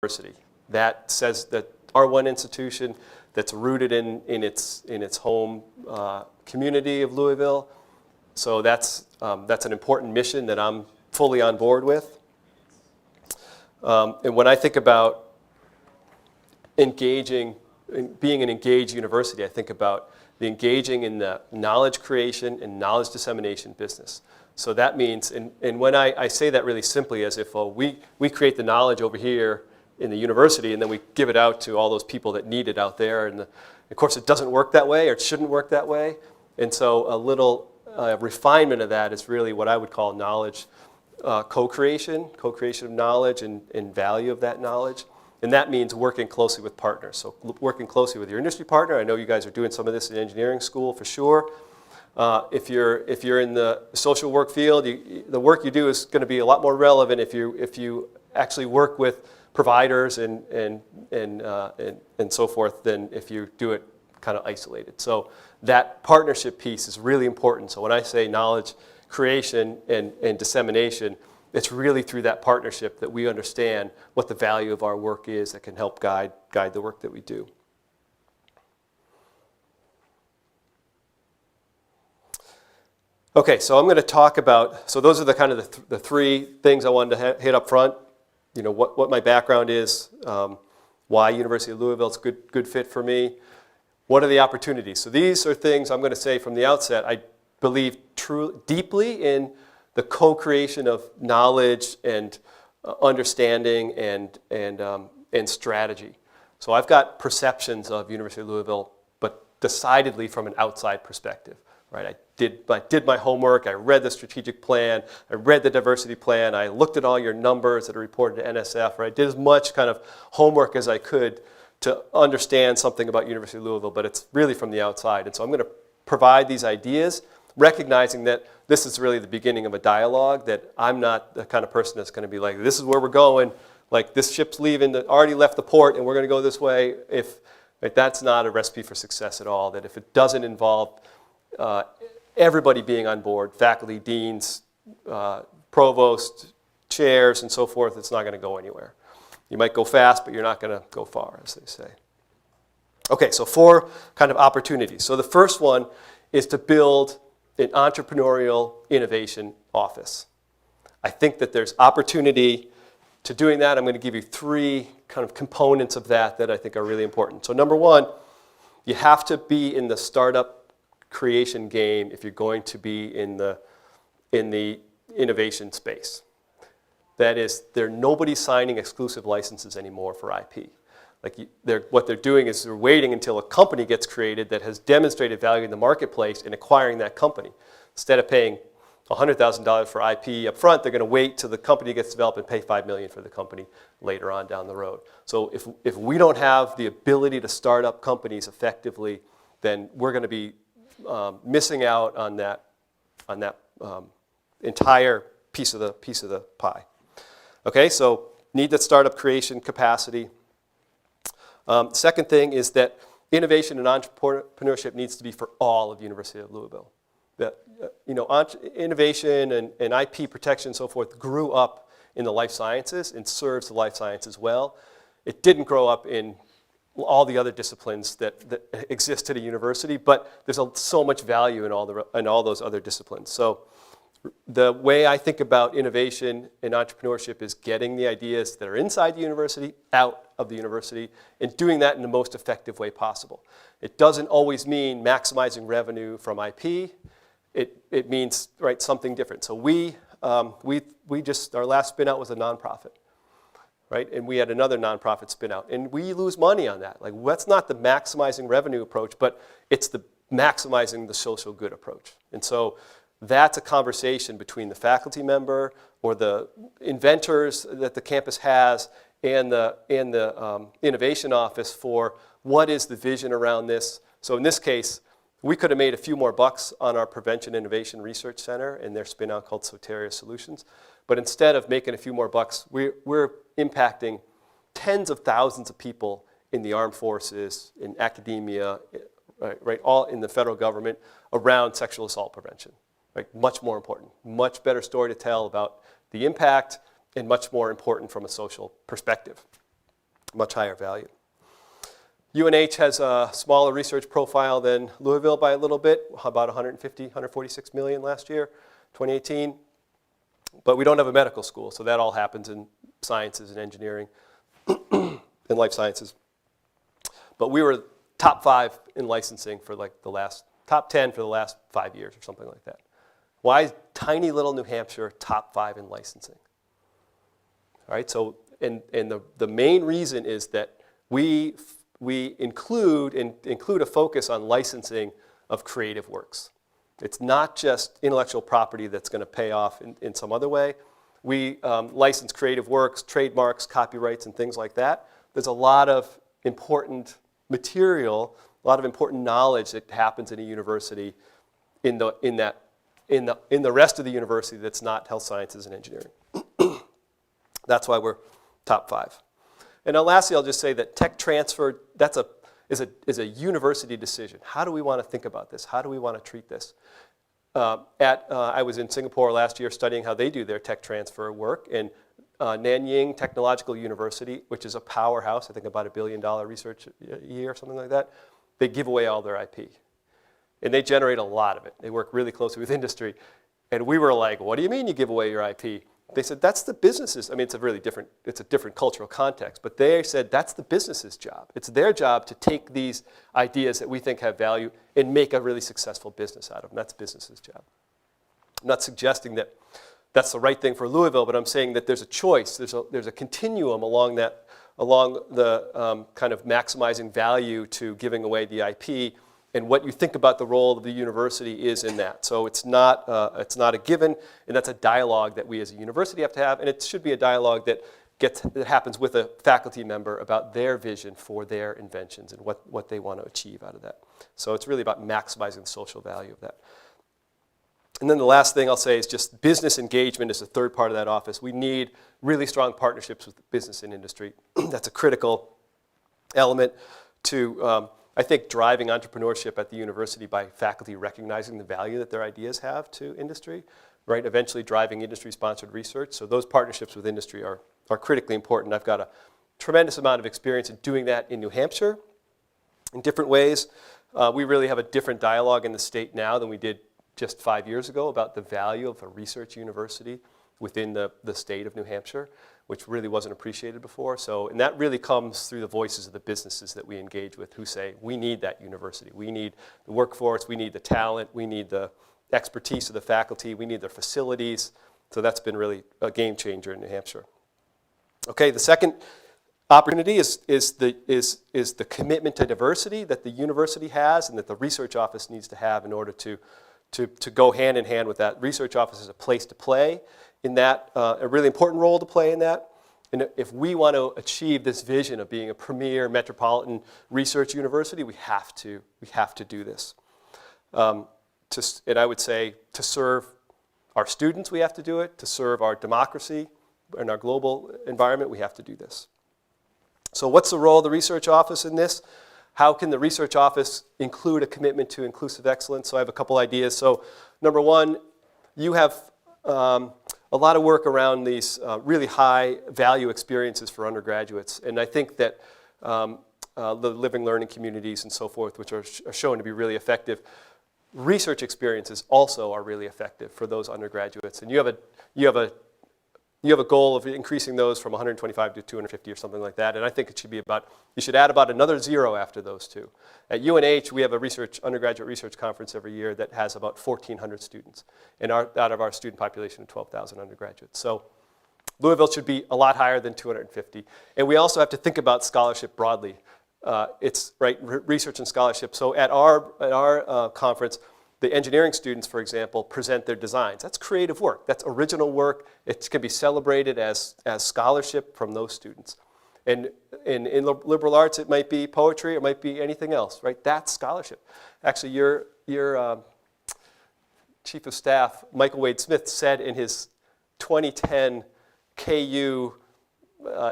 university. That says that our one institution that's rooted in its home community of Louisville. So that's an important mission that I'm fully on board with. And when I think about being an engaged university, I think about the engaging in the knowledge creation and knowledge dissemination business. So that means, and when I say that really simply as if we create the knowledge over here in the university and then we give it out to all those people that need it out there. And of course it doesn't work that way, or it shouldn't work that way. And so a little refinement of that is really what I would call knowledge co-creation of knowledge and value of that knowledge. And that means working closely with partners. So working closely with your industry partner. I know you guys are doing some of this in engineering school for sure. If you're in the social work field, the work you do is going to be a lot more relevant if you actually work with providers and so forth than if you do it kind of isolated. So that partnership piece is really important. So when I say knowledge creation and dissemination, it's really through that partnership that we understand what the value of our work is that can help guide the work that we do. Okay, so I'm going to talk about, so those are the kind of the three things I wanted to hit up front. You know, what my background is, why University of Louisville is a good fit for me. What are the opportunities? So these are things I'm going to say from the outset. I believe deeply in the co-creation of knowledge and understanding and strategy. So I've got perceptions of University of Louisville, but decidedly from an outside perspective. Right? I did my homework, I read the strategic plan, I read the diversity plan, I looked at all your numbers that are reported to NSF, right? I did as much kind of homework as I could to understand something about University of Louisville, but it's really from the outside. And so I'm going to provide these ideas, recognizing that this is really the beginning of a dialogue, that I'm not the kind of person that's going to be like, this is where we're going, like this ship's leaving, already left the port and we're going to go this way. Right, that's not a recipe for success at all, that if it doesn't involve everybody being on board, faculty, deans, provost, chairs, and so forth, it's not going to go anywhere. You might go fast, but you're not going to go far, as they say. Okay, so 4 kind of opportunities. So the first one is to build an entrepreneurial innovation office. I think that there's opportunity to doing that. I'm going to give you 3 kind of components of that I think are really important. So number 1, you have to be in the startup creation game if you're going to be in the innovation space. That is, nobody's signing exclusive licenses anymore for IP. Like what they're doing is they're waiting until a company gets created that has demonstrated value in the marketplace and acquiring that company. Instead of paying $100,000 for IP up front, they're going to wait till the company gets developed and pay $5 million for the company later on down the road. So if we don't have the ability to start up companies effectively, then we're going to be missing out on that entire piece of the pie. Okay, so need that startup creation capacity. Second thing is that innovation and entrepreneurship needs to be for all of University of Louisville. That innovation and IP protection and so forth grew up in the life sciences and serves the life sciences well. It didn't grow up in all the other disciplines that exist at a university, but there's so much value in all those other disciplines. So the way I think about innovation and entrepreneurship is getting the ideas that are inside the university out of the university and doing that in the most effective way possible. It doesn't always mean maximizing revenue from IP. It means something different. So we our last spin out was a nonprofit. Right? And we had another nonprofit spin out. And we lose money on that. Like, that's not the maximizing revenue approach, but it's the maximizing the social good approach. And so that's a conversation between the faculty member or the inventors that the campus has and the innovation office for what is the vision around this. So in this case, we could have made a few more bucks on our Prevention Innovation Research Center and their spin out called Soteria Solutions. But instead of making a few more bucks, we're impacting tens of thousands of people in the armed forces, in academia, right, all in the federal government around sexual assault prevention. Right? Much more important, much better story to tell about the impact, and much more important from a social perspective. much higher value. UNH has a smaller research profile than Louisville by a little bit, about 146 million last year, 2018. But we don't have a medical school, so that all happens in sciences and engineering and life sciences. But we were top 5 in licensing for like top 10 for the last 5 years or something like that. Why is tiny little New Hampshire top 5 in licensing? All right, so and the main reason is that we include a focus on licensing of creative works. It's not just intellectual property that's going to pay off in some other way. We license creative works, trademarks, copyrights, and things like that. There's a lot of important material, a lot of important knowledge that happens in a university in the rest of the university that's not health sciences and engineering. That's why we're top 5. And now lastly, I'll just say that tech transfer, is a university decision. How do we want to think about this? How do we want to treat this? I was in Singapore last year studying how they do their tech transfer work, and Nanyang Technological University, which is a powerhouse, I think about $1 billion research a year, something like that, they give away all their IP. And they generate a lot of it. They work really closely with industry. And we were like, what do you mean you give away your IP? They said, that's the business's. I mean, it's a different cultural context, but they said that's the business's job. It's their job to take these ideas that we think have value and make a really successful business out of them. That's business's job. I'm not suggesting that that's the right thing for Louisville, but I'm saying that there's a choice. There's a continuum along the kind of maximizing value to giving away the IP, and what you think about the role of the university is in that. So it's not a given, and that's a dialogue that we as a university have to have, and it should be a dialogue that happens with a faculty member about their vision for their inventions and what they want to achieve out of that. So it's really about maximizing the social value of that. And then the last thing I'll say is just business engagement is the third part of that office. We need really strong partnerships with business and industry. That's a critical element to I think driving entrepreneurship at the university by faculty recognizing the value that their ideas have to industry, right? Eventually driving industry-sponsored research. So those partnerships with industry are critically important. I've got a tremendous amount of experience in doing that in New Hampshire in different ways. We really have a different dialogue in the state now than we did just 5 years ago about the value of a research university within the state of New Hampshire, which really wasn't appreciated before. And that really comes through the voices of the businesses that we engage with who say, we need that university. We need the workforce, we need the talent, we need the expertise of the faculty, we need their facilities. So that's been really a game changer in New Hampshire. Okay, the second opportunity is the commitment to diversity that the university has and that the research office needs to have in order to go hand in hand with that. Research office is a place to play in that, a really important role to play in that. And if we want to achieve this vision of being a premier metropolitan research university, we have to do this. And I would say to serve our students, we have to do it. To serve our democracy and our global environment, we have to do this. So what's the role of the research office in this? How can the research office include a commitment to inclusive excellence? So I have a couple ideas. So number one, you have a lot of work around these really high value experiences for undergraduates. And I think that the living learning communities and so forth, which are shown to be really effective, research experiences also are really effective for those undergraduates. And you have a goal of increasing those from 125 to 250 or something like that. And I think it should be you should add about another 0 after those two. At UNH, we have a undergraduate research conference every year that has about 1,400 students. And out of our student population of 12,000 undergraduates. So Louisville should be a lot higher than 250. And we also have to think about scholarship broadly. It's right, research and scholarship. So at our conference, the engineering students, for example, present their designs. That's creative work. That's original work. It can be celebrated as scholarship from those students. And in liberal arts, it might be poetry. It might be anything else, right? That's scholarship. Actually, your chief of staff, Michael Wade Smith, said in his 2010 KU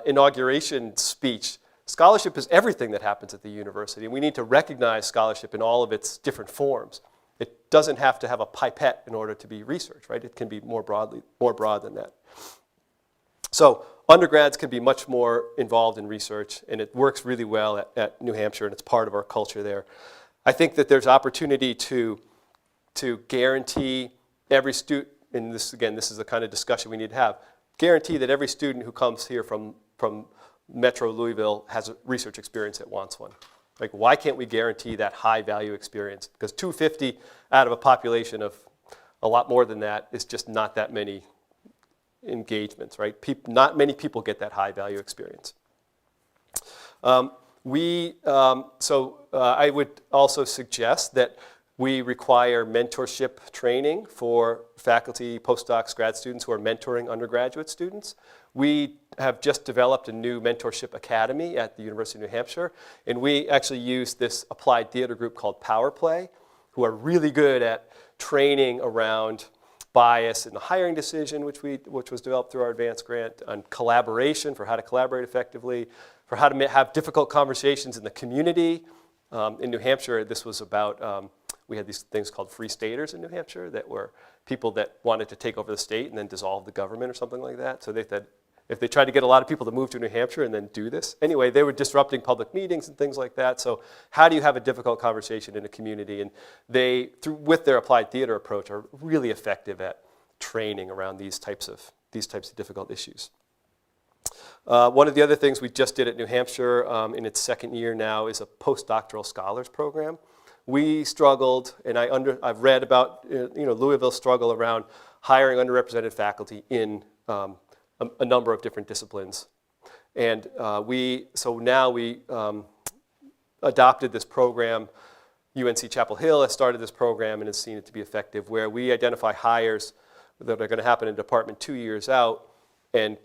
inauguration speech, scholarship is everything that happens at the university. And we need to recognize scholarship in all of its different forms. It doesn't have to have a pipette in order to be research, right? It can be more broad than that. So undergrads can be much more involved in research, and it works really well at New Hampshire, and it's part of our culture there. I think that there's opportunity to guarantee every student, and this is the kind of discussion we need to have, guarantee that every student who comes here from Metro Louisville has a research experience that wants one. Like, why can't we guarantee that high value experience? Because 250 out of a population of a lot more than that is just not that many engagements, right? Not many people get that high value experience. I would also suggest that we require mentorship training for faculty, postdocs, grad students who are mentoring undergraduate students. We have just developed a new mentorship academy at the University of New Hampshire, and we actually use this applied theater group called Power Play, who are really good at training around bias in the hiring decision, which was developed through our advanced grant, on collaboration, for how to collaborate effectively, for how to have difficult conversations in the community. In New Hampshire, this was about, we had these things called free staters in New Hampshire that were people that wanted to take over the state and then dissolve the government or something like that. So they said, if they tried to get a lot of people to move to New Hampshire and then do this. Anyway, they were disrupting public meetings and things like that. So how do you have a difficult conversation in a community? And they, with their applied theater approach, are really effective at training around these types of difficult issues. One of the other things we just did at New Hampshire in its second year now is a postdoctoral scholars program. We struggled, and I've read about Louisville's struggle around hiring underrepresented faculty in a number of different disciplines. And so now we adopted this program. UNC Chapel Hill has started this program and has seen it to be effective, where we identify hires that are going to happen in department 2 years out and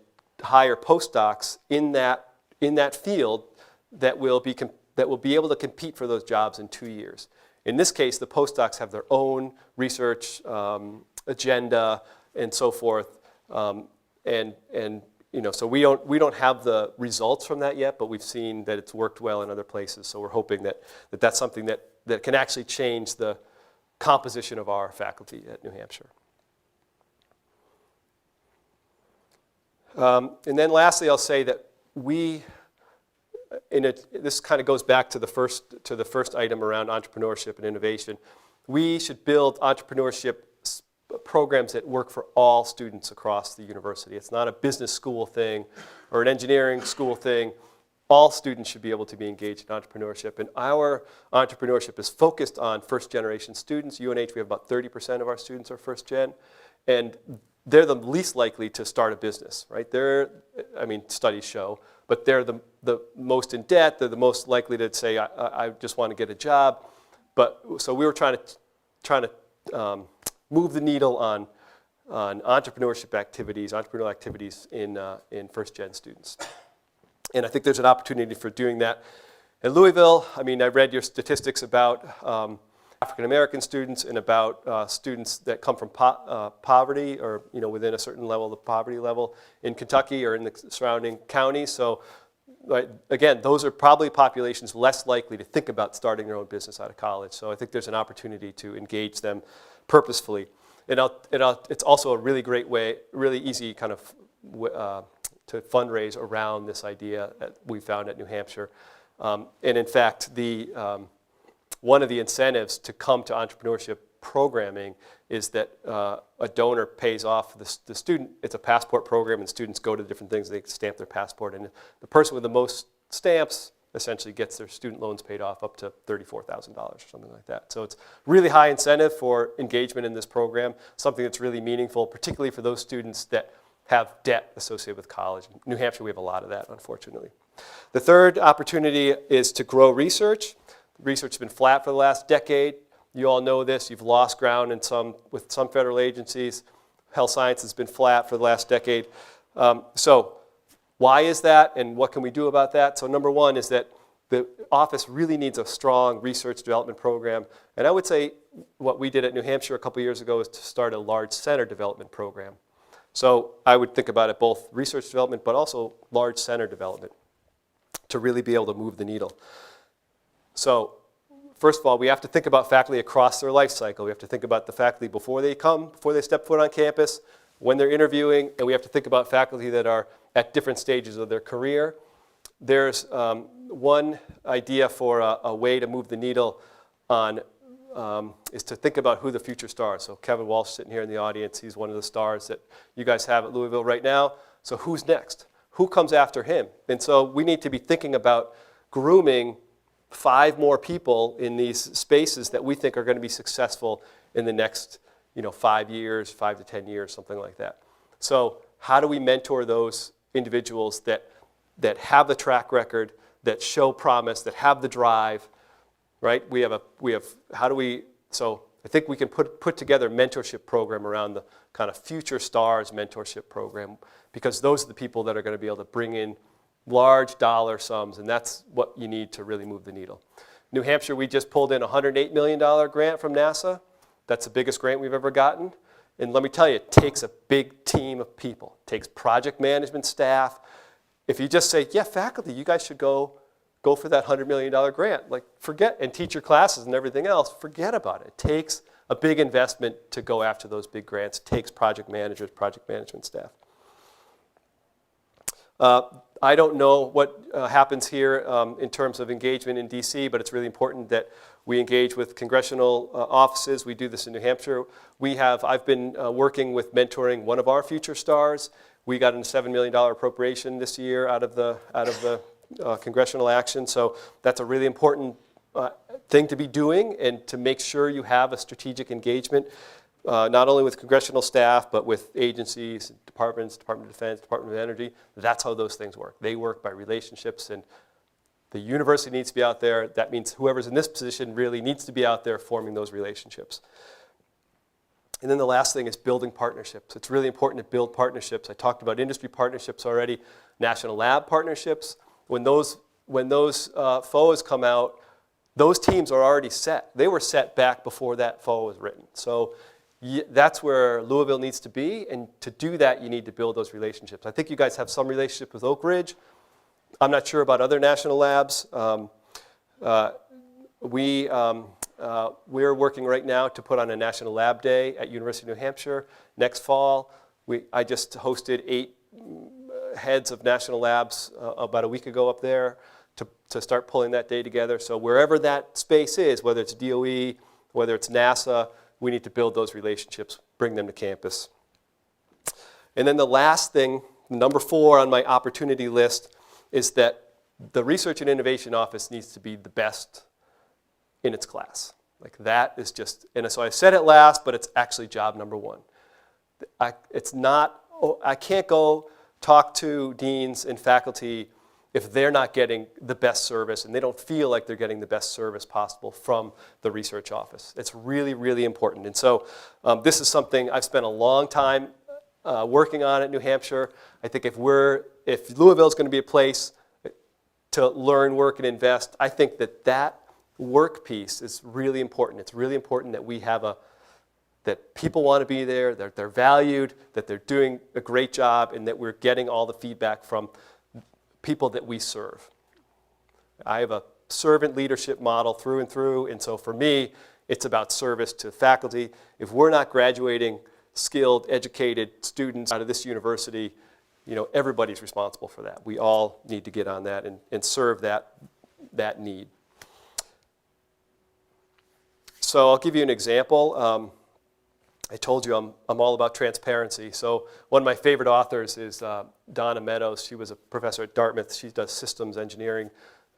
hire postdocs in that field that will be able to compete for those jobs in 2 years. In this case, the postdocs have their own research agenda and so forth. So we don't have the results from that yet, but we've seen that it's worked well in other places. So we're hoping that that's something that can actually change the composition of our faculty at New Hampshire. And then lastly, I'll say that this kind of goes back to the first item around entrepreneurship and innovation. We should build entrepreneurship programs that work for all students across the university. It's not a business school thing or an engineering school thing. All students should be able to be engaged in entrepreneurship. And our entrepreneurship is focused on first-generation students. UNH, we have about 30% of our students are first-gen. And they're the least likely to start a business, right? Studies show, but they're the most in debt. They're the most likely to say, I just want to get a job. So we were trying to move the needle on entrepreneurship activities, entrepreneurial activities in first-gen students. And I think there's an opportunity for doing that. At Louisville, I read your statistics about African-American students and about students that come from poverty or within a certain level of the poverty level in Kentucky or in the surrounding counties. So again, those are probably populations less likely to think about starting their own business out of college. So I think there's an opportunity to engage them purposefully. And it's also a really great way, really easy kind of to fundraise around this idea that we found at New Hampshire. And in fact, one of the incentives to come to entrepreneurship programming is that a donor pays off the student. It's a passport program, and students go to different things. They stamp their passport, and the person with the most stamps essentially gets their student loans paid off up to $34,000 or something like that. So it's really high incentive for engagement in this program, something that's really meaningful, particularly for those students that have debt associated with college. In New Hampshire, we have a lot of that, unfortunately. The third opportunity is to grow research. Research has been flat for the last decade. You all know this. You've lost ground with some federal agencies. Health science has been flat for the last decade. So why is that, and what can we do about that? So number one is that the office really needs a strong research development program. And I would say what we did at New Hampshire a couple years ago is to start a large center development program. So I would think about it both research development, but also large center development to really be able to move the needle. So first of all, we have to think about faculty across their life cycle. We have to think about the faculty before they step foot on campus, when they're interviewing, and we have to think about faculty that are at different stages of their career. There's one idea for a way to move the needle on is to think about who the future stars. So Kevin Walsh sitting here in the audience, he's one of the stars that you guys have at Louisville right now. So who's next? Who comes after him? And so we need to be thinking about grooming 5 more people in these spaces that we think are going to be successful in the next 5 years, 5 to 10 years, something like that. So how do we mentor those individuals that have the track record, that show promise, that have the drive, right? So I think we can put together a mentorship program around the kind of future stars mentorship program, because those are the people that are going to be able to bring in large dollar sums, and that's what you need to really move the needle. New Hampshire, we just pulled in a $108 million grant from NASA. That's the biggest grant we've ever gotten. And let me tell you, it takes a big team of people. It takes project management staff. If you just say, yeah, faculty, you guys should go for that $100 million grant, like forget, and teach your classes and everything else, forget about it. It takes a big investment to go after those big grants. It takes project managers, project management staff. I don't know what happens here in terms of engagement in DC, but it's really important that we engage with congressional offices. We do this in New Hampshire. I've been working with mentoring one of our future stars. We got a $7 million appropriation this year out of the congressional action. So that's a really important thing to be doing, and to make sure you have a strategic engagement, not only with congressional staff, but with agencies, departments, Department of Defense, Department of Energy. That's how those things work. They work by relationships, and the university needs to be out there. That means whoever's in this position really needs to be out there forming those relationships. And then the last thing is building partnerships. It's really important to build partnerships. I talked about industry partnerships already, national lab partnerships. When those FOAs come out, those teams are already set. They were set back before that FOA was written. So that's where Louisville needs to be, and to do that, you need to build those relationships. I think you guys have some relationship with Oak Ridge. I'm not sure about other national labs. We're working right now to put on a National Lab Day at University of New Hampshire next fall. I just hosted 8 heads of national labs about a week ago up there to start pulling that day together. So wherever that space is, whether it's DOE, whether it's NASA, we need to build those relationships, bring them to campus. And then the last thing, number 4 on my opportunity list, is that the Research and Innovation Office needs to be the best in its class. Like that is just, and so I said it last, but it's actually job number 1. I can't go talk to deans and faculty if they're not getting the best service and they don't feel like they're getting the best service possible from the research office. It's really, really important. And so this is something I've spent a long time working on at New Hampshire. I think if Louisville is going to be a place to learn, work, and invest, I think that work piece is really important. It's really important that we have that people want to be there, that they're valued, that they're doing a great job, and that we're getting all the feedback from people that we serve. I have a servant leadership model through and through, and so for me, it's about service to faculty. If we're not graduating skilled, educated students out of this university, everybody's responsible for that. We all need to get on that and serve that need. So I'll give you an example. I told you I'm all about transparency. So one of my favorite authors is Donna Meadows. She was a professor at Dartmouth. She does systems engineering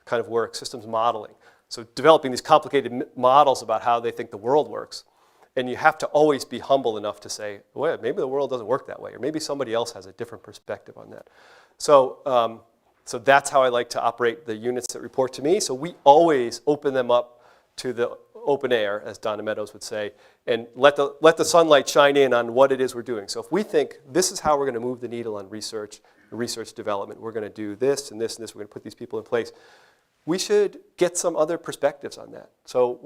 kind of work, systems modeling. So developing these complicated models about how they think the world works. And you have to always be humble enough to say, well, maybe the world doesn't work that way, or maybe somebody else has a different perspective on that. So that's how I like to operate the units that report to me. So we always open them up to the open air, as Donna Meadows would say, and let the sunlight shine in on what it is we're doing. So if we think this is how we're going to move the needle on research development, we're going to do this and this and this, we're going to put these people in place, we should get some other perspectives on that. So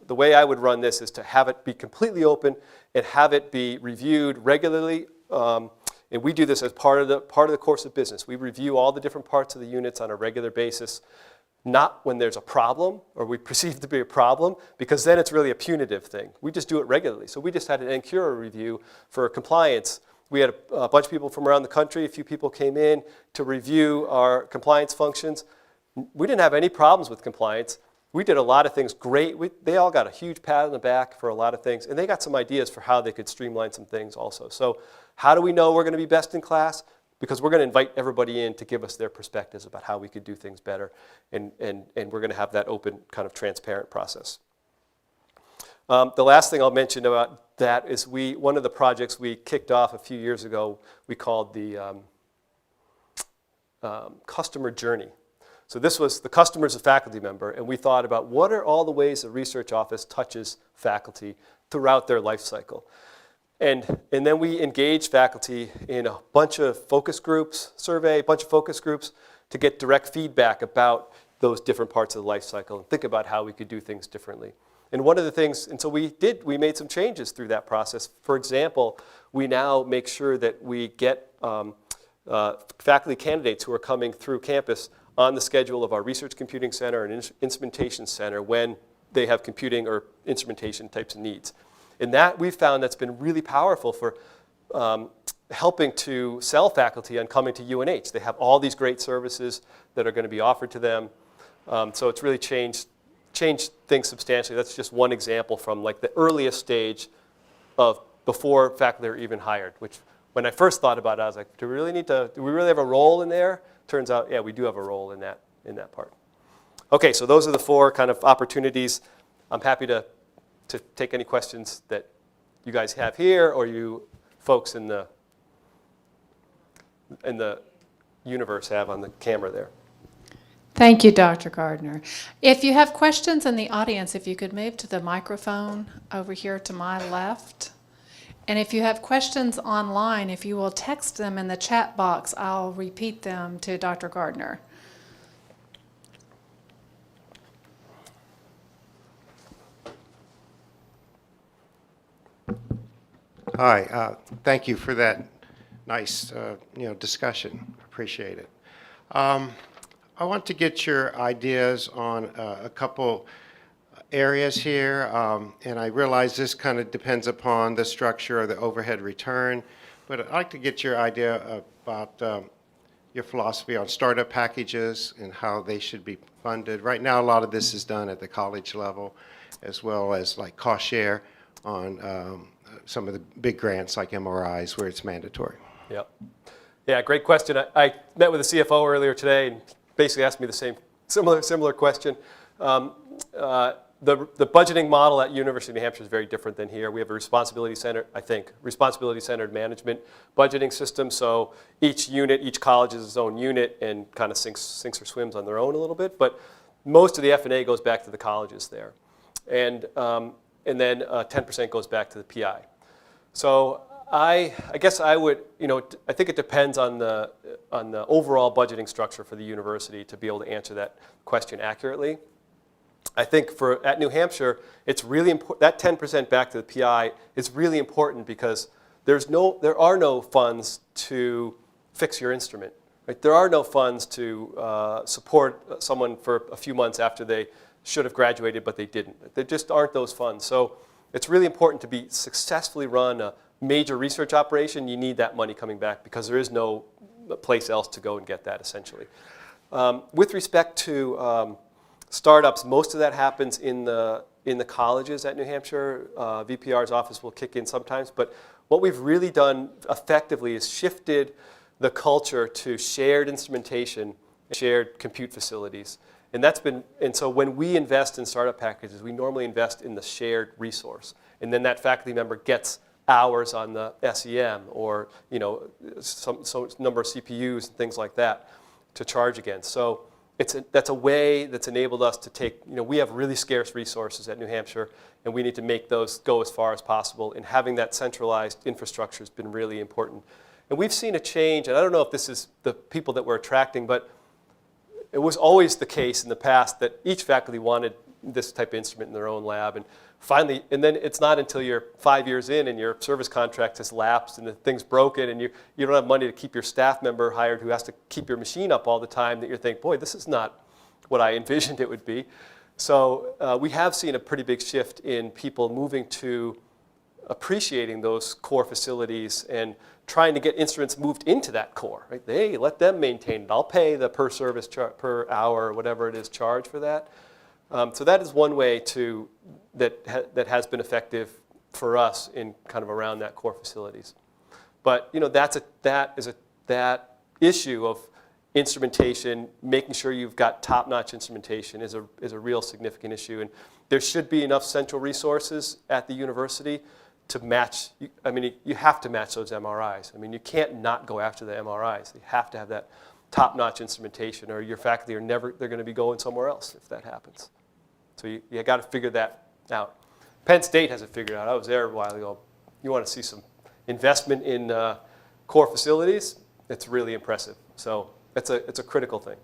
the way I would run this is to have it be completely open and have it be reviewed regularly. And we do this as part of the course of business. We review all the different parts of the units on a regular basis. Not when there's a problem or we perceive to be a problem, because then it's really a punitive thing. We just do it regularly. So we just had an NCURA review for compliance we had a bunch of people from around the country. A few people came in to review our compliance functions. We didn't have any problems with compliance. We did a lot of things great. They all got a huge pat on the back for a lot of things, and they got some ideas for how they could streamline some things also. So how do we know we're going to be best in class? Because we're going to invite everybody in to give us their perspectives about how we could do things better, and we're going to have that open, kind of transparent process. The last thing I'll mention about that is one of the projects we kicked off a few years ago, we called the customer journey. So this was the customer's a faculty member, and we thought about what are all the ways the research office touches faculty throughout their life cycle. And then we engaged faculty in a bunch of focus groups, a bunch of focus groups to get direct feedback about those different parts of the life cycle and think about how we could do things differently. And one of the things, and so we made some changes through that process. For example, we now make sure that we get faculty candidates who are coming through campus on the schedule of our Research Computing Center and Instrumentation Center when they have computing or instrumentation types of needs. And that we've found that's been really powerful for helping to sell faculty on coming to UNH. They have all these great services that are going to be offered to them. So it's really changed things substantially. That's just one example from like the earliest stage of before faculty are even hired, which when I first thought about it, I was like, do we really have a role in there? Turns out, yeah, we do have a role in that part. Okay, so those are the 4 kind of opportunities. I'm happy to take any questions that you guys have here or you folks in the universe have on the camera there. Thank you, Dr. Gardner. If you have questions in the audience, if you could move to the microphone over here to my left. And if you have questions online, if you will text them in the chat box, I'll repeat them to Dr. Gardner. Hi, thank you for that nice discussion. Appreciate it. I want to get your ideas on a couple areas here, and I realize this kind of depends upon the structure of the overhead return, but I'd like to get your idea about your philosophy on startup packages and how they should be funded. Right now, a lot of this is done at the college level, as well as like cost share on some of the big grants like MRIs where it's mandatory. Yep. Yeah, great question. I met with the CFO earlier today and basically asked me the same similar question. The budgeting model at University of New Hampshire is very different than here. We have a responsibility-centered management budgeting system. So each college is its own unit and kind of sinks or swims on their own a little bit. But most of the F&A goes back to the colleges there. And then 10% goes back to the PI. So I guess I would, I think it depends on the overall budgeting structure for the university to be able to answer that question accurately. I think at New Hampshire, it's really important, that 10% back to the PI is really important because there are no funds to fix your instrument. Right? There are no funds to support someone for a few months after they should have graduated, but they didn't. There just aren't those funds. So it's really important to be successfully run a major research operation. You need that money coming back because there is no place else to go and get that, essentially. With respect to startups, most of that happens in the colleges at New Hampshire. VPR's office will kick in sometimes, but what we've really done effectively is shifted the culture to shared instrumentation, shared compute facilities. And so when we invest in startup packages, we normally invest in the shared resource. And then that faculty member gets hours on the SEM or some number of CPUs and things like that to charge against. So that's a way that's enabled us to take, we have really scarce resources at New Hampshire, and we need to make those go as far as possible. And having that centralized infrastructure has been really important. And we've seen a change, and I don't know if this is the people that we're attracting, but it was always the case in the past that each faculty wanted this type of instrument in their own lab. And finally, and then it's not until you're 5 years in and your service contract has lapsed and the thing's broken and you don't have money to keep your staff member hired who has to keep your machine up all the time that you're thinking, boy, this is not what I envisioned it would be. So we have seen a pretty big shift in people moving to appreciating those core facilities and trying to get instruments moved into that core. Right? They let them maintain it. I'll pay the per service per hour or whatever it is charge for that. So that is one way that has been effective for us in kind of around that core facilities. But that issue of instrumentation, making sure you've got top-notch instrumentation is a real significant issue. And there should be enough central resources at the university to match. I mean, you have to match those MRIs. I mean, you can't not go after the MRIs. You have to have that top-notch instrumentation, or your faculty they're going to be going somewhere else if that happens. So you got to figure that out. Penn State has it figured out. I was there a while ago. You want to see some investment in core facilities? It's really impressive. So it's a critical thing.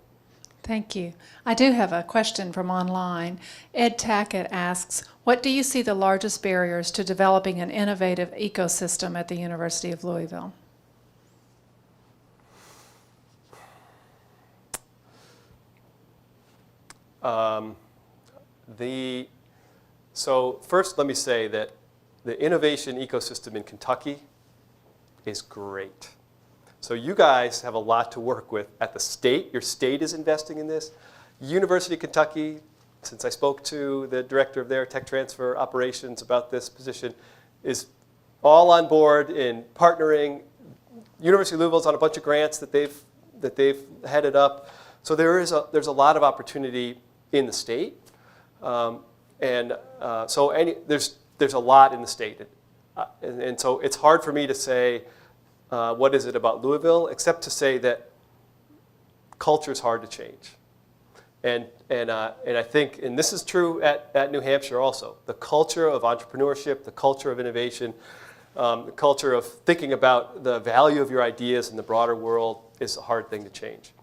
Thank you. I do have a question from online. Ed Tackett asks, what do you see the largest barriers to developing an innovative ecosystem at the University of Louisville? So first, let me say that the innovation ecosystem in Kentucky is great. So you guys have a lot to work with at the state. Your state is investing in this. University of Kentucky, since I spoke to the director of their tech transfer operations about this position, is all on board in partnering. University of Louisville's on a bunch of grants that they've headed up. So there's a lot of opportunity in the state. There's a lot in the state. And so it's hard for me to say, what is it about Louisville, except to say that culture is hard to change. And I think, and this is true at New Hampshire also, the culture of entrepreneurship, the culture of innovation, the culture of thinking about the value of your ideas in the broader world is a hard thing to change.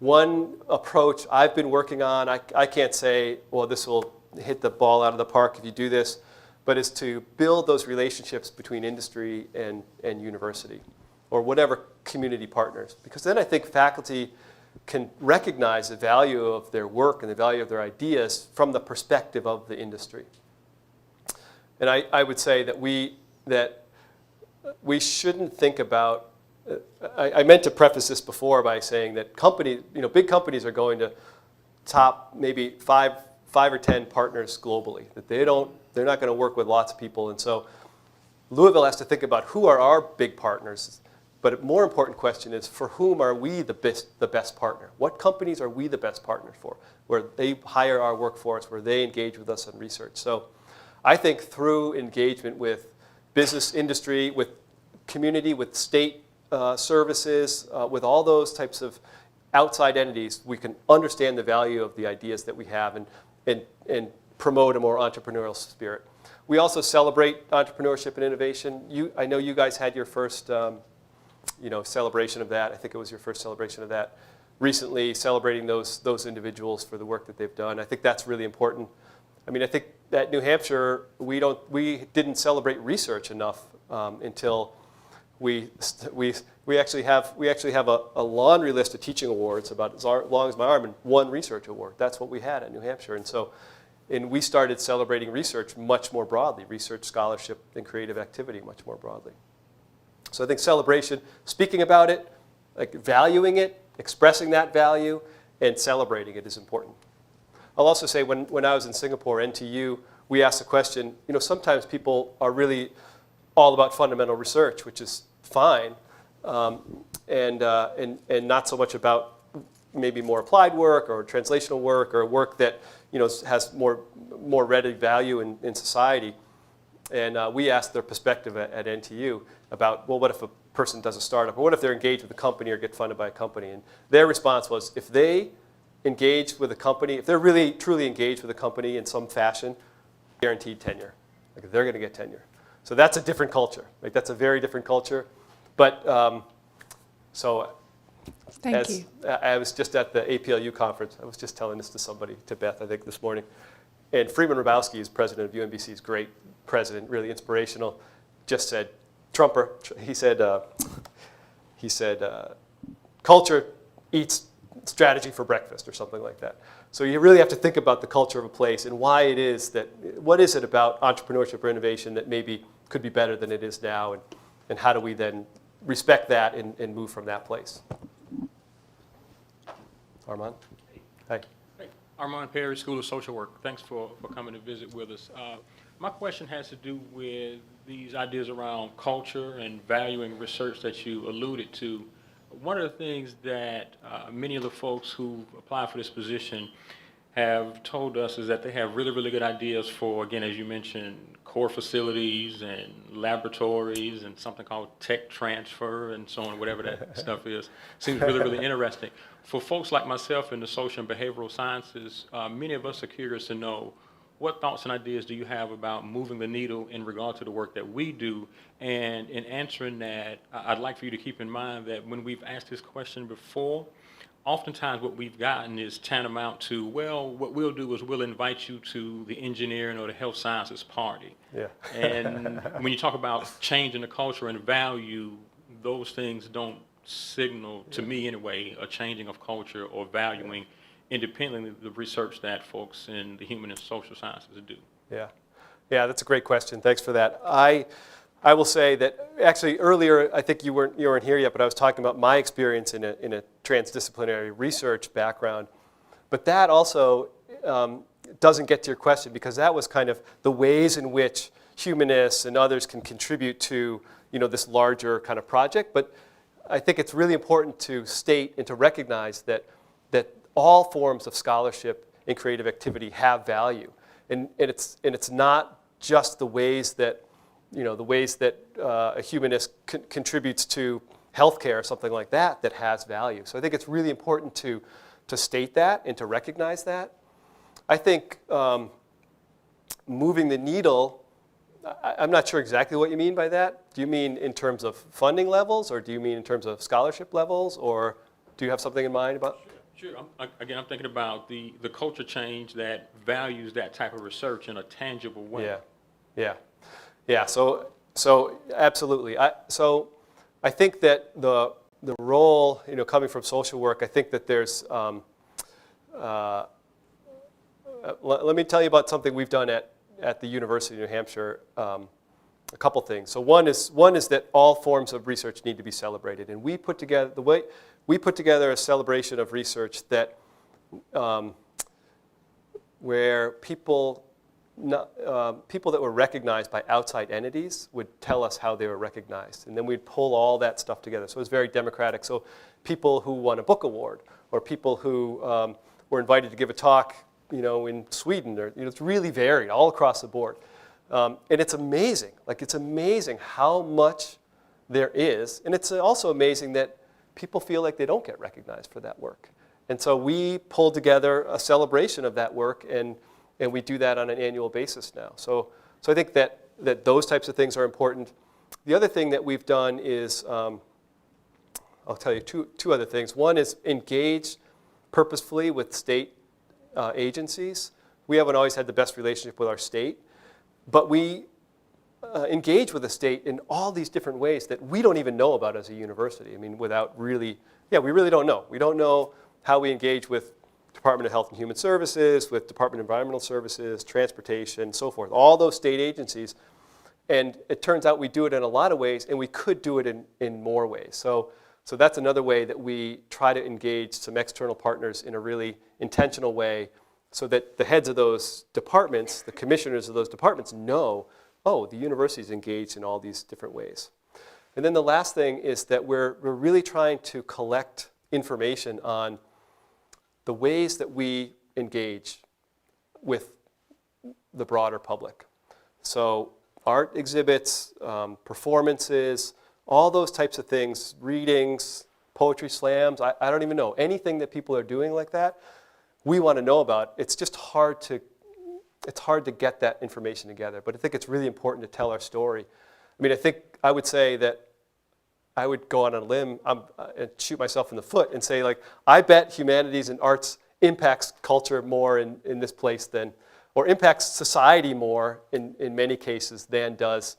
One approach I've been working on, I can't say, well, this will hit the ball out of the park if you do this, but is to build those relationships between industry and university, or whatever community partners. Because then I think faculty can recognize the value of their work and the value of their ideas from the perspective of the industry. And I would say that we shouldn't think about, I meant to preface this before by saying that big companies are going to top maybe five or 10 partners globally, that they're not going to work with lots of people. And so Louisville has to think about who are our big partners. But a more important question is, for whom are we the best partner? What companies are we the best partner for, where they hire our workforce, where they engage with us on research? So I think through engagement with business, industry, with community, with state services, with all those types of outside entities, we can understand the value of the ideas that we have and promote a more entrepreneurial spirit. We also celebrate entrepreneurship and innovation. I know you guys had your first celebration of that. I think it was your first celebration of that recently, celebrating those individuals for the work that they've done. I think that's really important. I mean, I think at New Hampshire, we didn't celebrate research enough until we actually have a laundry list of teaching awards about as long as my arm, and one research award. That's what we had at New Hampshire. And we started celebrating research much more broadly, research, scholarship, and creative activity much more broadly. So I think celebration, speaking about it, like valuing it, expressing that value, and celebrating it is important. I'll also say when I was in Singapore, NTU, we asked the question, sometimes people are really all about fundamental research, which is fine, and not so much about maybe more applied work or translational work or work that has more ready value in society. And we asked their perspective at NTU about, well, what if a person does a startup, or what if they're engaged with a company or get funded by a company? And their response was, if they engage with a company, if they're really truly engaged with a company in some fashion, guaranteed tenure. Like, they're going to get tenure. So that's a different culture. Like, that's a very different culture. But Thank you. I was just at the APLU conference. I was just telling this to Beth, I think, this morning. And Freeman Hrabowski is president of UMBC. He's a great president, really inspirational. Just said, Trumper. He said, culture eats strategy for breakfast, or something like that. So you really have to think about the culture of a place and why it is that, what is it about entrepreneurship or innovation that maybe could be better than it is now, and how do we then respect that and move from that place. Armand? Hi. Hey, Armand Perry, School of Social Work. Thanks for coming to visit with us. My question has to do with these ideas around culture and valuing research that you alluded to. One of the things that many of the folks who apply for this position have told us is that they have really, really good ideas for, again, as you mentioned, core facilities and laboratories and something called tech transfer and so on, whatever that stuff is. Seems really, really interesting. For folks like myself in the social and behavioral sciences, many of us are curious to know what thoughts and ideas do you have about moving the needle in regard to the work that we do? And in answering that, I'd like for you to keep in mind that when we've asked this question before, oftentimes what we've gotten is tantamount to, well, what we'll do is we'll invite you to the engineering or the health sciences party. Yeah. And when you talk about changing the culture and value, those things don't signal, to me anyway, a changing of culture or valuing independently the research that folks in the human and social sciences do. Yeah. Yeah, that's a great question. Thanks for that. I will say that actually earlier, I think you weren't here yet, but I was talking about my experience in a transdisciplinary research background. But that also doesn't get to your question, because that was kind of the ways in which humanists and others can contribute to this larger kind of project. But I think it's really important to state and to recognize that all forms of scholarship and creative activity have value, and it's not just the ways that a humanist contributes to healthcare or something like that has value. So I think it's really important to state that and to recognize that. I think moving the needle, I'm not sure exactly what you mean by that. Do you mean in terms of funding levels, or do you mean in terms of scholarship levels, or do you have something in mind about? Sure. I'm thinking about the culture change that values that type of research in a tangible way. Yeah. So absolutely. So I think that the role, coming from social work, I think that there's. Let me tell you about something we've done at the University of New Hampshire. A couple things. So one is that all forms of research need to be celebrated, and we put together a celebration of research that where people that were recognized by outside entities would tell us how they were recognized, and then we'd pull all that stuff together. So it was very democratic. So people who won a book award, or people who were invited to give a talk, in Sweden, or it's really varied all across the board. And it's amazing. It's amazing how much there is, and it's also amazing that people feel like they don't get recognized for that work. And so we pulled together a celebration of that work, and we do that on an annual basis now. So I think that those types of things are important. The other thing that we've done is, I'll tell you two other things. One is engage purposefully with state agencies. We haven't always had the best relationship with our state, but we engage with the state in all these different ways that we don't even know about as a university. I mean, we really don't know. We don't know how we engage with Department of Health and Human Services, with Department of Environmental Services, Transportation, so forth, all those state agencies. And it turns out we do it in a lot of ways, and we could do it in more ways. So that's another way that we try to engage some external partners in a really intentional way, so that the heads of those departments, the commissioners of those departments, know, oh, the university is engaged in all these different ways. And then the last thing is that we're really trying to collect information on the ways that we engage with the broader public. So art exhibits, performances, all those types of things, readings, poetry slams, I don't even know. Anything that people are doing like that, we want to know about. It's just hard to get that information together. But I think it's really important to tell our story. I mean, I think I would say that I would go on a limb and shoot myself in the foot and say, I bet humanities and arts impacts culture more in this place or impacts society more in many cases than does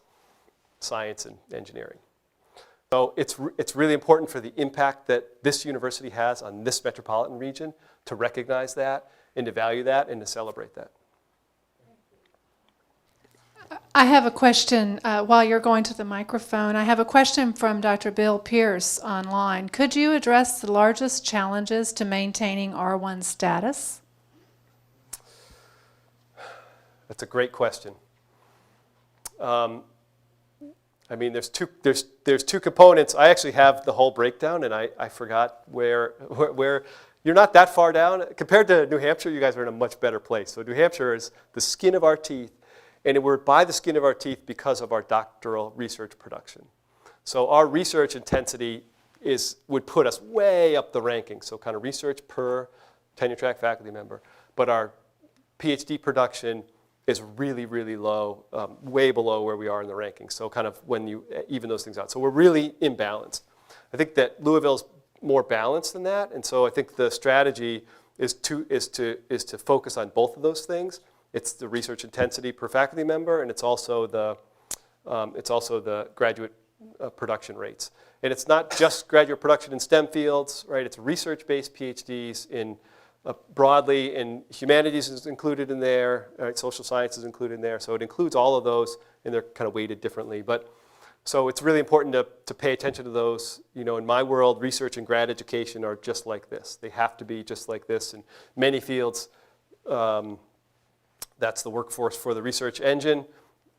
science and engineering. So it's really important for the impact that this university has on this metropolitan region to recognize that and to value that and to celebrate that. I have a question while you're going to the microphone. I have a question from Dr. Bill Pierce online. Could you address the largest challenges to maintaining R1 status? That's a great question. I mean, there's two components. I actually have the whole breakdown, and I forgot where you're not that far down. Compared to New Hampshire, you guys are in a much better place. So New Hampshire is the skin of our teeth, and we're by the skin of our teeth because of our doctoral research production. So our research intensity would put us way up the rankings, so kind of research per tenure-track faculty member. But our PhD production is really, really low, way below where we are in the rankings. So kind of when you even those things out. So we're really imbalanced. I think that Louisville's more balanced than that, and so I think the strategy is to focus on both of those things. It's the research intensity per faculty member, and it's also the graduate production rates. And it's not just graduate production in STEM fields, right? It's research-based PhDs in broadly, in humanities is included in there, right? Social science is included in there. So it includes all of those, and they're kind of weighted differently. But so it's really important to pay attention to those. You know, in my world, research and grad education are just like this. They have to be just like this. In many fields, that's the workforce for the research engine.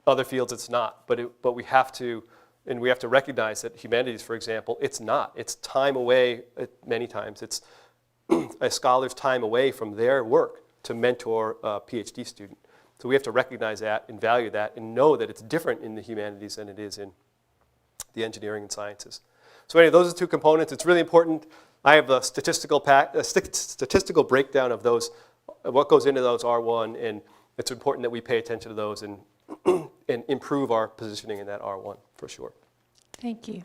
Other fields, it's not. But we have to, and we have to recognize that humanities, for example, it's not. It's time away. Many times, it's a scholar's time away from their work to mentor a PhD student. So we have to recognize that and value that and know that it's different in the humanities than it is in the engineering and sciences. So anyway, those are two components. It's really important. I have a statistical breakdown of those, what goes into those R1, and it's important that we pay attention to those and improve our positioning in that R1 for sure. Thank you.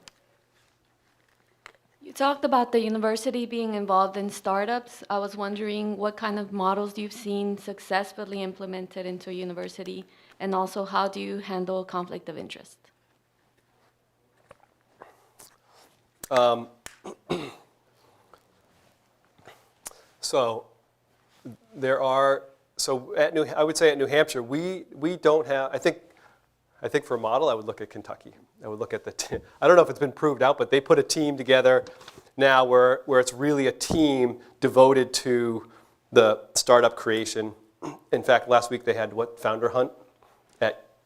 You talked about the university being involved in startups. I was wondering what kind of models you've seen successfully implemented into a university, and also how do you handle conflict of interest? So there are, so I would say at New Hampshire, we don't have, I think for a model, I would look at Kentucky. I would look at I don't know if it's been proved out, but they put a team together now where it's really a team devoted to the startup creation. In fact, last week they had founder hunt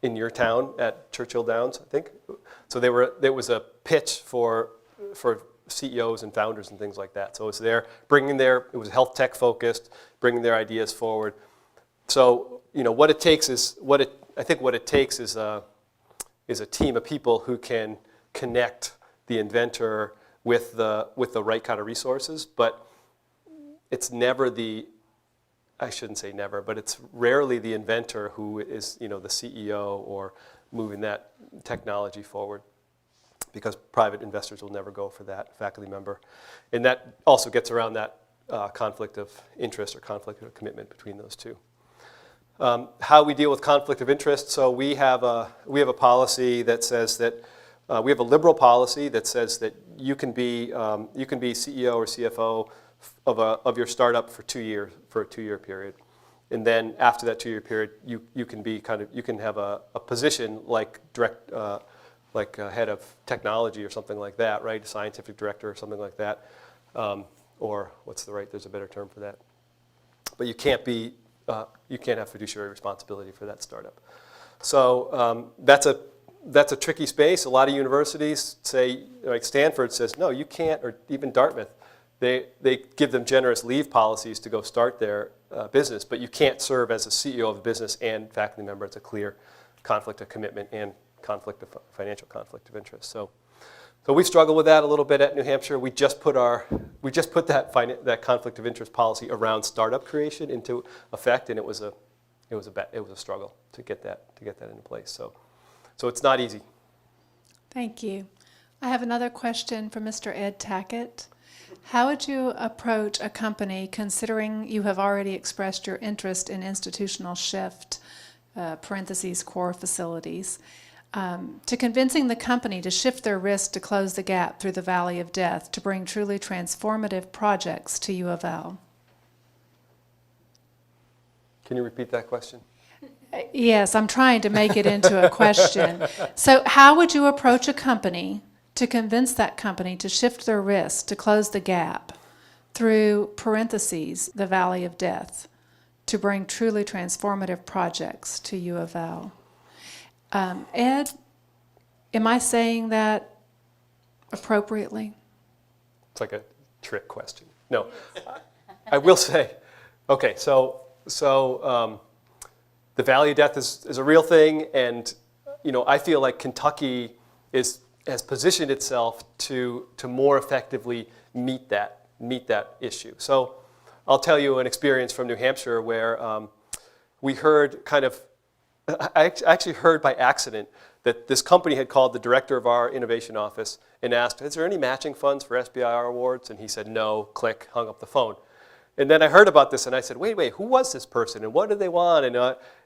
in your town at Churchill Downs, I think. So there was a pitch for CEOs and founders and things like that. So it's there it was health tech focused, bringing their ideas forward. So, you know, what it takes is a team of people who can connect the inventor with the right kind of resources, but it's never I shouldn't say never, but it's rarely the inventor who is, you know, the CEO or moving that technology forward, because private investors will never go for that faculty member. And that also gets around that conflict of interest or conflict of commitment between those two. How we deal with conflict of interest. So we have a policy that says that we have a liberal policy that says that you can be CEO or CFO of your startup for 2 years, for a 2-year period, and then after that 2-year period, you can have a position like head of technology or something like that, right? Scientific director or something like that, or there's a better term for that. But you can't have fiduciary responsibility for that startup. So that's a tricky space. A lot of universities say, like Stanford says, no, you can't, or even Dartmouth, they give them generous leave policies to go start their business, but you can't serve as a CEO of a business and faculty member. It's a clear conflict of commitment and financial conflict of interest. So we struggle with that a little bit at New Hampshire. We just put that conflict of interest policy around startup creation into effect, and it was a struggle to get that into place. So it's not easy. Thank you. I have another question from Mr. Ed Tackett. How would you approach a company, considering you have already expressed your interest in institutional shift, core facilities, to convincing the company to shift their risk to close the gap through the valley of death to bring truly transformative projects to U of L? Can you repeat that question? Yes, I'm trying to make it into a question. So how would you approach a company to convince that company to shift their risk, to close the gap through parentheses, the valley of death, to bring truly transformative projects to U of L? Ed, am I saying that appropriately? It's like a trick question. No, I will say, okay, so the Valley of Death is a real thing, and I feel like Kentucky has positioned itself to more effectively meet that issue. So I'll tell you an experience from New Hampshire where we heard I actually heard by accident that this company had called the director of our innovation office and asked, is there any matching funds for SBIR awards? And he said, no, click, hung up the phone. And then I heard about this and I said, wait, who was this person and what did they want?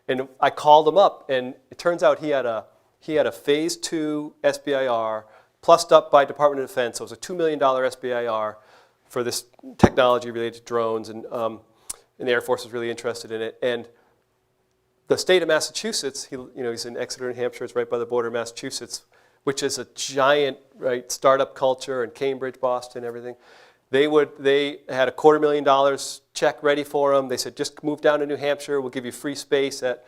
And I called him up and it turns out he had a phase 2 SBIR plussed up by Department of Defense. So it was a $2 million SBIR for this technology related to drones, and the Air Force was really interested in it. And the state of Massachusetts, he's in Exeter, New Hampshire, it's right by the border of Massachusetts, which is a giant startup culture, and Cambridge, Boston, everything. They had a $250,000 check ready for him. They said, just move down to New Hampshire. We'll give you free space at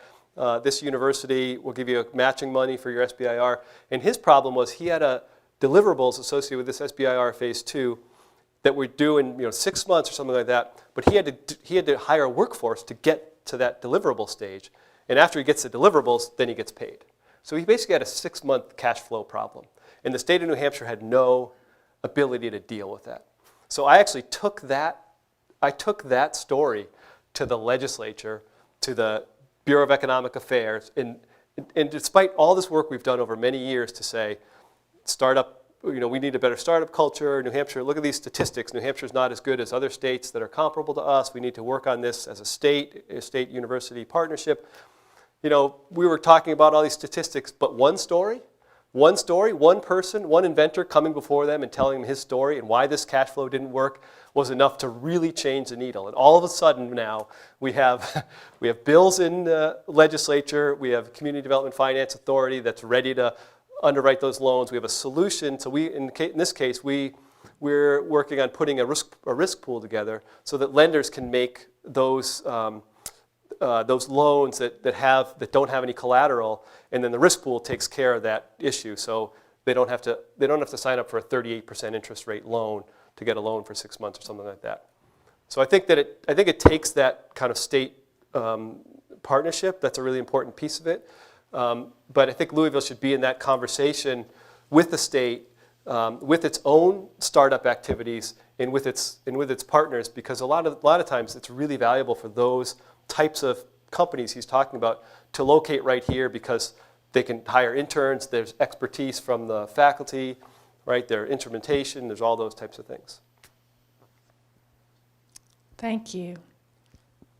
this university. We'll give you matching money for your SBIR. And his problem was he had deliverables associated with this SBIR phase 2 that were due in 6 months or something like that. But he had to hire a workforce to get to that deliverable stage. And after he gets the deliverables, then he gets paid. So he basically had a 6-month cash flow problem. And the state of New Hampshire had no ability to deal with that. So I actually took that story to the legislature, to the Bureau of Economic Affairs, and despite all this work we've done over many years to say, we need a better startup culture. New Hampshire, look at these statistics. New Hampshire's not as good as other states that are comparable to us. We need to work on this as a state-university partnership. We were talking about all these statistics, but one story, one person, one inventor coming before them and telling them his story and why this cash flow didn't work was enough to really change the needle. And all of a sudden now we have bills in the legislature, we have Community Development Finance Authority that's ready to underwrite those loans. We have a solution. So in this case, we're working on putting a risk pool together so that lenders can make those loans that don't have any collateral, and then the risk pool takes care of that issue. So they don't have to sign up for a 38% interest rate loan to get a loan for 6 months or something like that. So I think it takes that kind of state partnership. That's a really important piece of it. But I think Louisville should be in that conversation with the state, with its own startup activities, and with its partners, because a lot of times it's really valuable for those types of companies he's talking about to locate right here because they can hire interns. There's expertise from the faculty, right? There's instrumentation. There's all those types of things. Thank you.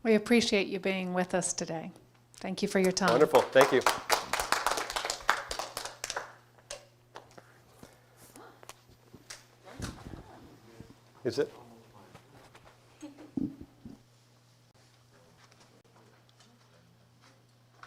We appreciate you being with us today. Thank you for your time. Wonderful. Thank you. Is it?